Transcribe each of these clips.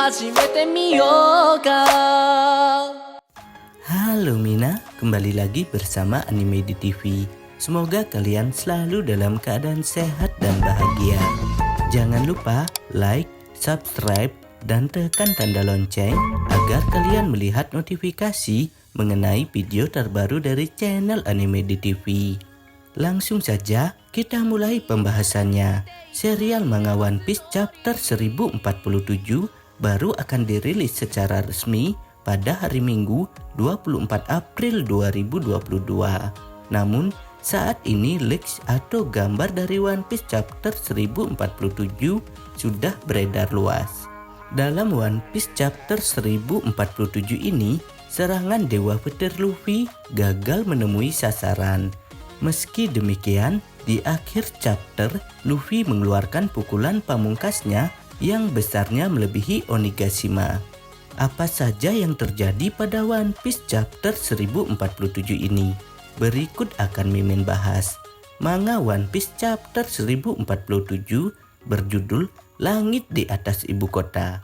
始めてみようか。 Halo Mina, kembali lagi bersama Anime di TV. Semoga kalian selalu dalam keadaan sehat dan bahagia. Jangan lupa like, subscribe, dan tekan tanda lonceng agar kalian melihat notifikasi mengenai video terbaru dari channel Anime di TV. Langsung saja kita mulai pembahasannya. Serial manga One Piece chapter 1047 baru akan dirilis secara resmi pada hari Minggu 24 April 2022. Namun saat ini leaks atau gambar dari One Piece chapter 1047 sudah beredar luas. Dalam One Piece chapter 1047 ini, serangan Dewa Petir Luffy gagal menemui sasaran. Meski demikian, di akhir chapter, Luffy mengeluarkan pukulan pamungkasnya yang besarnya melebihi Onigashima. Apa saja yang terjadi pada One Piece chapter 1047 ini? Berikut akan Mimin bahas. Manga One Piece chapter 1047 berjudul Langit di Atas Ibu Kota.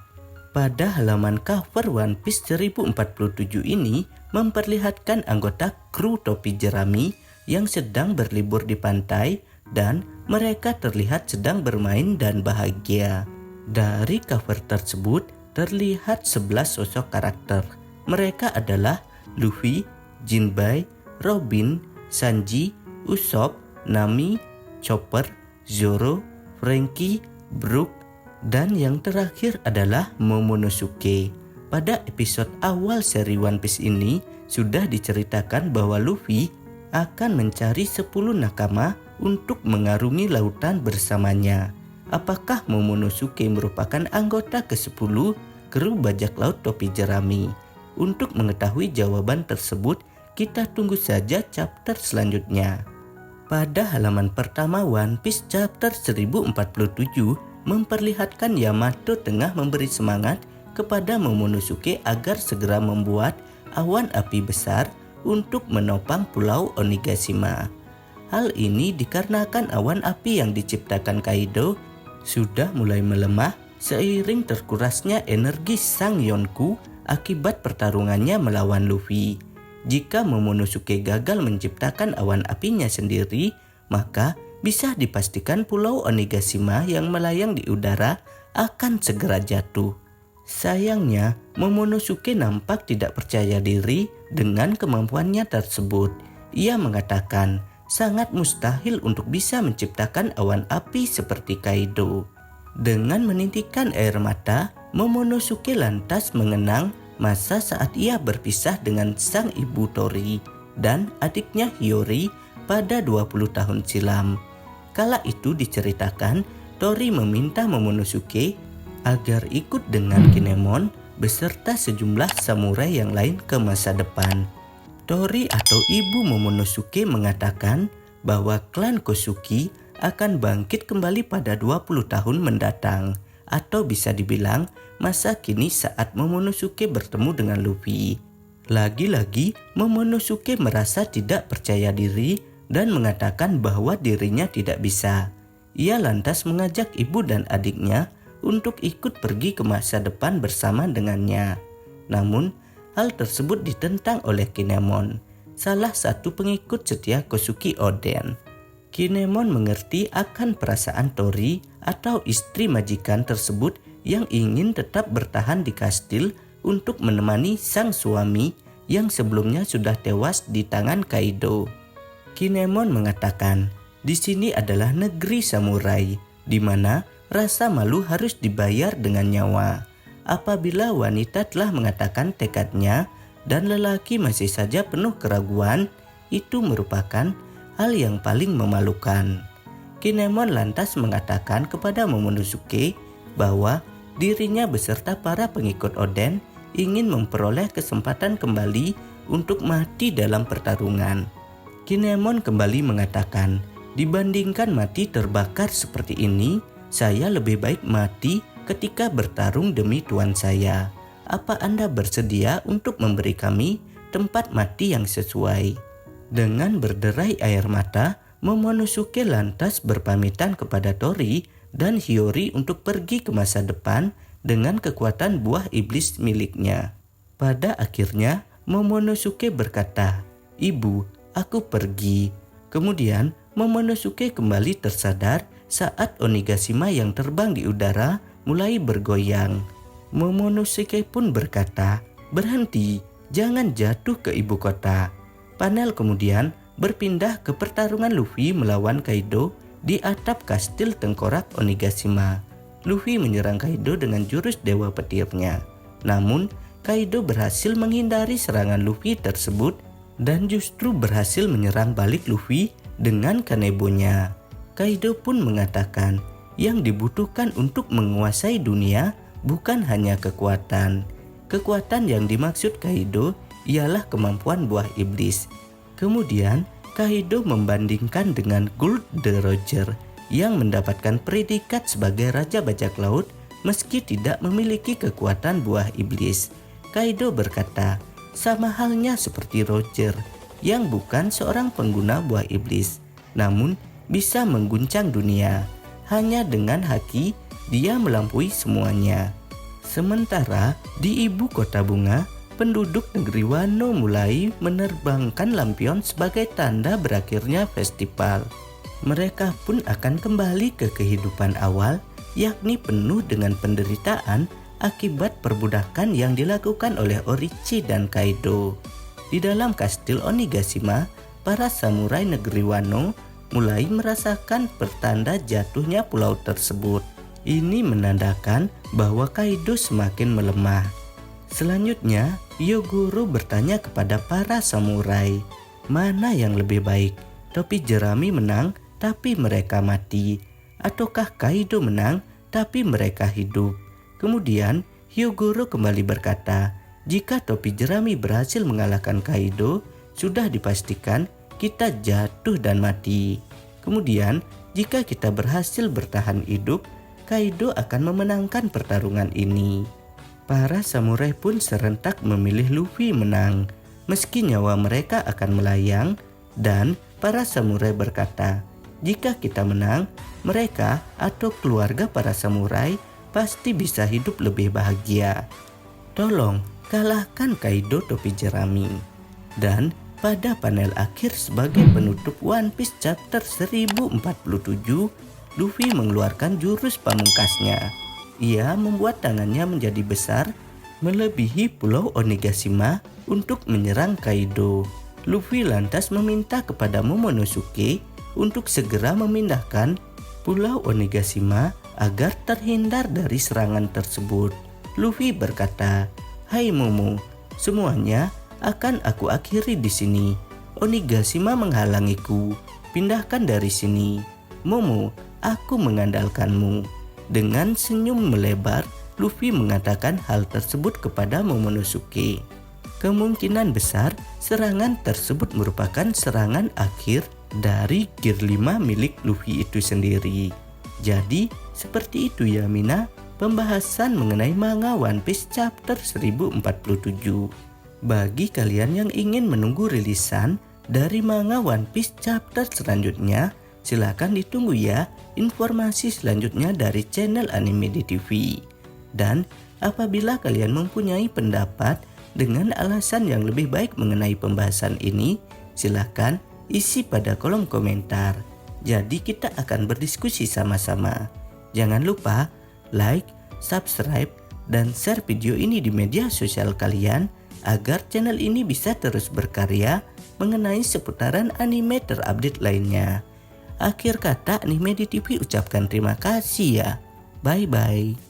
Pada halaman cover One Piece 1047 ini memperlihatkan anggota kru topi jerami yang sedang berlibur di pantai dan mereka terlihat sedang bermain dan bahagia. Dari cover tersebut terlihat 11 sosok karakter. Mereka adalah Luffy, Jinbei, Robin, Sanji, Usopp, Nami, Chopper, Zoro, Franky, Brook, dan yang terakhir adalah Momonosuke. Pada episode awal seri One Piece ini sudah diceritakan bahwa Luffy akan mencari 10 nakama untuk mengarungi lautan bersamanya. Apakah Momonosuke merupakan anggota ke-10 kru bajak laut topi jerami? Untuk mengetahui jawaban tersebut, kita tunggu saja chapter selanjutnya. Pada halaman pertama One Piece chapter 1047 memperlihatkan Yamato tengah memberi semangat kepada Momonosuke agar segera membuat awan api besar untuk menopang pulau Onigashima. Hal ini dikarenakan awan api yang diciptakan Kaido sudah mulai melemah seiring terkurasnya energi Sang Yonkou akibat pertarungannya melawan Luffy. Jika Momonosuke gagal menciptakan awan apinya sendiri, maka bisa dipastikan pulau Onigashima yang melayang di udara akan segera jatuh. Sayangnya, Momonosuke nampak tidak percaya diri dengan kemampuannya tersebut. Ia mengatakan sangat mustahil untuk bisa menciptakan awan api seperti Kaido. Dengan menitikkan air mata, Momonosuke lantas mengenang masa saat ia berpisah dengan sang ibu Tori dan adiknya Hiyori pada 20 tahun silam. Kala itu diceritakan, Tori meminta Momonosuke agar ikut dengan Kinemon beserta sejumlah samurai yang lain ke masa depan. Tori atau ibu Momonosuke mengatakan bahwa klan Kosuki akan bangkit kembali pada 20 tahun mendatang, atau bisa dibilang masa kini saat Momonosuke bertemu dengan Luffy. Lagi-lagi Momonosuke merasa tidak percaya diri dan mengatakan bahwa dirinya tidak bisa. Ia lantas mengajak ibu dan adiknya untuk ikut pergi ke masa depan bersama dengannya. Namun hal tersebut ditentang oleh Kinemon, salah satu pengikut setia Kosuki Oden. Kinemon mengerti akan perasaan Tori atau istri majikan tersebut yang ingin tetap bertahan di kastil untuk menemani sang suami yang sebelumnya sudah tewas di tangan Kaido. Kinemon mengatakan, di sini adalah negeri samurai, di mana rasa malu harus dibayar dengan nyawa. Apabila wanita telah mengatakan tekadnya dan lelaki masih saja penuh keraguan, itu merupakan hal yang paling memalukan. Kinemon lantas mengatakan kepada Momonosuke bahwa dirinya beserta para pengikut Oden ingin memperoleh kesempatan kembali untuk mati dalam pertarungan. Kinemon kembali mengatakan, dibandingkan mati terbakar seperti ini, saya lebih baik mati ketika bertarung demi tuan saya. Apa Anda bersedia untuk memberi kami tempat mati yang sesuai? Dengan berderai air mata, Momonosuke lantas berpamitan kepada Tori dan Hiyori untuk pergi ke masa depan dengan kekuatan buah iblis miliknya. Pada akhirnya Momonosuke berkata, "Ibu, aku pergi." Kemudian Momonosuke kembali tersadar saat Onigashima yang terbang di udara mulai bergoyang. Momonosuke pun berkata, "Berhenti, jangan jatuh ke ibu kota." Panel kemudian berpindah ke pertarungan Luffy melawan Kaido di atap kastil tengkorak Onigashima. Luffy menyerang Kaido dengan jurus dewa petirnya. Namun, Kaido berhasil menghindari serangan Luffy tersebut dan justru berhasil menyerang balik Luffy dengan kanebonya. Kaido pun mengatakan, yang dibutuhkan untuk menguasai dunia bukan hanya kekuatan. Kekuatan yang dimaksud Kaido ialah kemampuan buah iblis. Kemudian, Kaido membandingkan dengan Gold the Roger yang mendapatkan predikat sebagai Raja Bajak Laut meski tidak memiliki kekuatan buah iblis. Kaido berkata, sama halnya seperti Roger yang bukan seorang pengguna buah iblis, namun bisa mengguncang dunia. Hanya dengan haki dia melampaui semuanya. Sementara di ibu kota bunga, penduduk negeri Wano mulai menerbangkan lampion sebagai tanda berakhirnya festival. Mereka pun akan kembali ke kehidupan awal, yakni penuh dengan penderitaan akibat perbudakan yang dilakukan oleh Orochi dan Kaido. Di dalam kastil Onigashima, para samurai negeri Wano mulai merasakan pertanda jatuhnya pulau tersebut. Ini menandakan bahwa Kaido semakin melemah. Selanjutnya, Hyogoro bertanya kepada para samurai, mana yang lebih baik? Topi jerami menang tapi mereka mati, ataukah Kaido menang tapi mereka hidup? Kemudian Hyogoro kembali berkata, jika topi jerami berhasil mengalahkan Kaido, sudah dipastikan kita jatuh dan mati. Kemudian jika kita berhasil bertahan hidup, Kaido akan memenangkan pertarungan ini. Para samurai pun serentak memilih Luffy menang, meski nyawa mereka akan melayang, dan para samurai berkata, jika kita menang, mereka atau keluarga para samurai pasti bisa hidup lebih bahagia. Tolong kalahkan Kaido topi jerami. Dan pada panel akhir sebagai penutup One Piece chapter 1047, Luffy mengeluarkan jurus pamungkasnya. Ia membuat tangannya menjadi besar melebihi pulau Onigashima untuk menyerang Kaido. Luffy lantas meminta kepada Momonosuke untuk segera memindahkan pulau Onigashima agar terhindar dari serangan tersebut. Luffy berkata, "Hai Momo, semuanya akan aku akhiri di sini. Onigashima menghalangiku. Pindahkan dari sini. Momo, aku mengandalkanmu." Dengan senyum melebar, Luffy mengatakan hal tersebut kepada Momonosuke. Kemungkinan besar serangan tersebut merupakan serangan akhir dari Gear 5 milik Luffy itu sendiri. Jadi, seperti itu ya Mina, pembahasan mengenai manga One Piece chapter 1047. Bagi kalian yang ingin menunggu rilisan dari manga One Piece chapter selanjutnya, silakan ditunggu ya informasi selanjutnya dari channel Anime di TV. Dan apabila kalian mempunyai pendapat dengan alasan yang lebih baik mengenai pembahasan ini, silakan isi pada kolom komentar. Jadi kita akan berdiskusi sama-sama. Jangan lupa like, subscribe, dan share video ini di media sosial kalian agar channel ini bisa terus berkarya mengenai seputaran anime terupdate lainnya. Akhir kata, Anime di TV ucapkan terima kasih ya. Bye-bye.